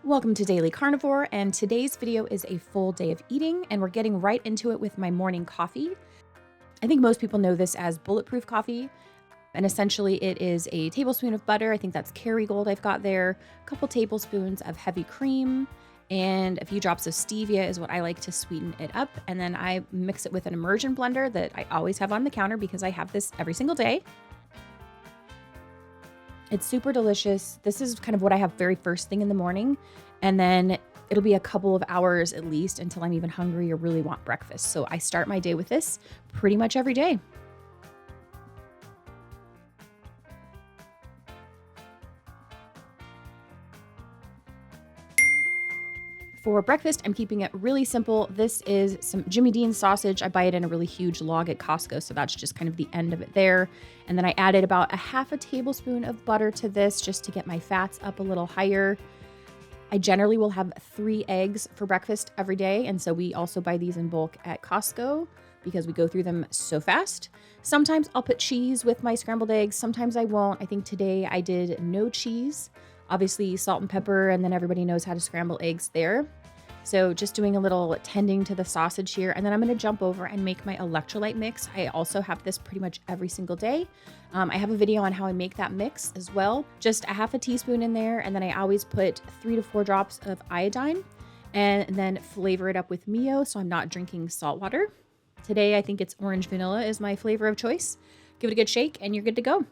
Welcome to Daily Carnivore, and today's video is a full day of eating, and we're getting right into it with my morning coffee. I think most people know this as Bulletproof Coffee, and essentially it is a tablespoon of butter. I think that's Kerrygold I've got there, a couple tablespoons of heavy cream, and a few drops of stevia is what I like to sweeten it up. And then I mix it with an immersion blender that I always have on the counter because I have this every single day. It's super delicious. This is kind of what I have very first thing in the morning. And then it'll be a couple of hours at least until I'm even hungry or really want breakfast. So I start my day with this pretty much every day. For breakfast, I'm keeping it really simple. This is some Jimmy Dean sausage. I buy it in a really huge log at Costco, so that's just kind of the end of it there. And then I added about a half a tablespoon of butter to this just to get my fats up a little higher. I generally will have 3 eggs for breakfast every day, and so we also buy these in bulk at Costco because we go through them so fast. Sometimes I'll put cheese with my scrambled eggs. Sometimes I won't. I think today I did no cheese. Obviously salt and pepper, and then everybody knows how to scramble eggs there. So just doing a little tending to the sausage here, and then I'm going to jump over and make my electrolyte mix. I also have this pretty much every single day. I have a video on how I make that mix as well. Just a half a teaspoon in there, and then I always put 3 to 4 drops of iodine, and then flavor it up with Mio, so I'm not drinking salt water. Today I think it's orange vanilla is my flavor of choice. Give it a good shake, and you're good to go.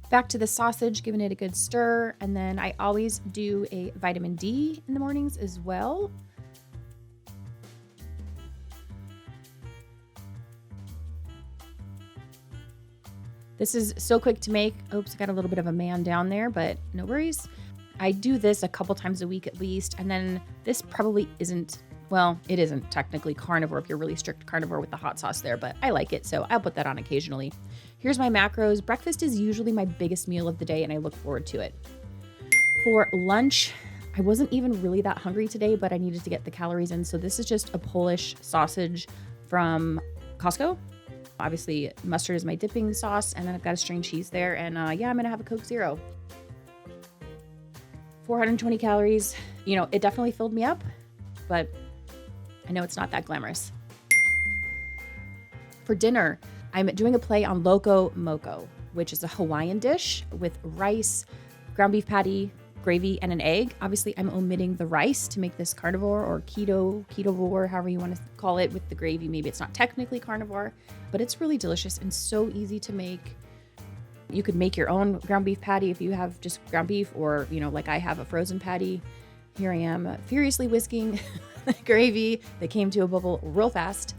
Back to the sausage, giving it a good stir, and then I always do a vitamin D in the mornings as well. This is so quick to make. Oops, I got a little bit of a man down there, but no worries. I do this a couple times a week at least, and then this probably isn't, well, it isn't technically carnivore if you're really strict carnivore with the hot sauce there, but I like it, so I'll put that on occasionally. Here's my macros. Breakfast is usually my biggest meal of the day, and I look forward to it. For lunch, I wasn't even really that hungry today, but I needed to get the calories in, so this is just a Polish sausage from Costco. Obviously, mustard is my dipping sauce, and then I've got a string cheese there, and yeah, I'm gonna have a Coke Zero. 420 calories. You know, it definitely filled me up, but I know it's not that glamorous. For dinner, I'm doing a play on Loco Moco, which is a Hawaiian dish with rice, ground beef patty, gravy, and an egg. Obviously, I'm omitting the rice to make this carnivore or ketovore, however you want to call it, with the gravy. Maybe it's not technically carnivore, but it's really delicious and so easy to make. You could make your own ground beef patty if you have just ground beef, or, you know, like I have a frozen patty. Here I am furiously whisking the gravy that came to a bubble real fast.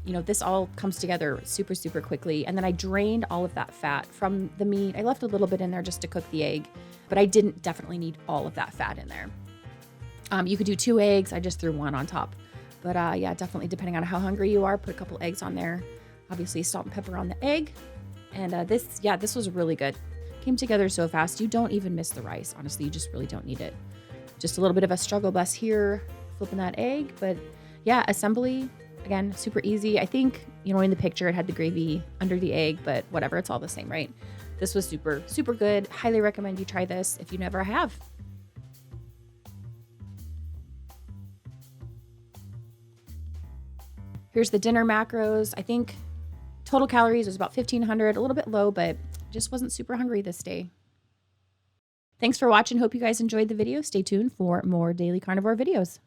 You know, this all comes together super, super quickly. And then I drained all of that fat from the meat. I left a little bit in there just to cook the egg, but I didn't definitely need all of that fat in there. You could do 2 eggs. I just threw 1 on top. But yeah, definitely depending on how hungry you are, put a couple eggs on there. Obviously salt and pepper on the egg. And this was really good. Came together so fast. You don't even miss the rice. Honestly, you just really don't need it. Just a little bit of a struggle bus here, flipping that egg. But yeah, assembly, again, super easy. I think, you know, in the picture it had the gravy under the egg, but whatever, it's all the same, right? This was super, super good. Highly recommend you try this if you never have. Here's the dinner macros. I think total calories was about 1,500, a little bit low, but just wasn't super hungry this day. Thanks for watching. Hope you guys enjoyed the video. Stay tuned for more daily carnivore videos.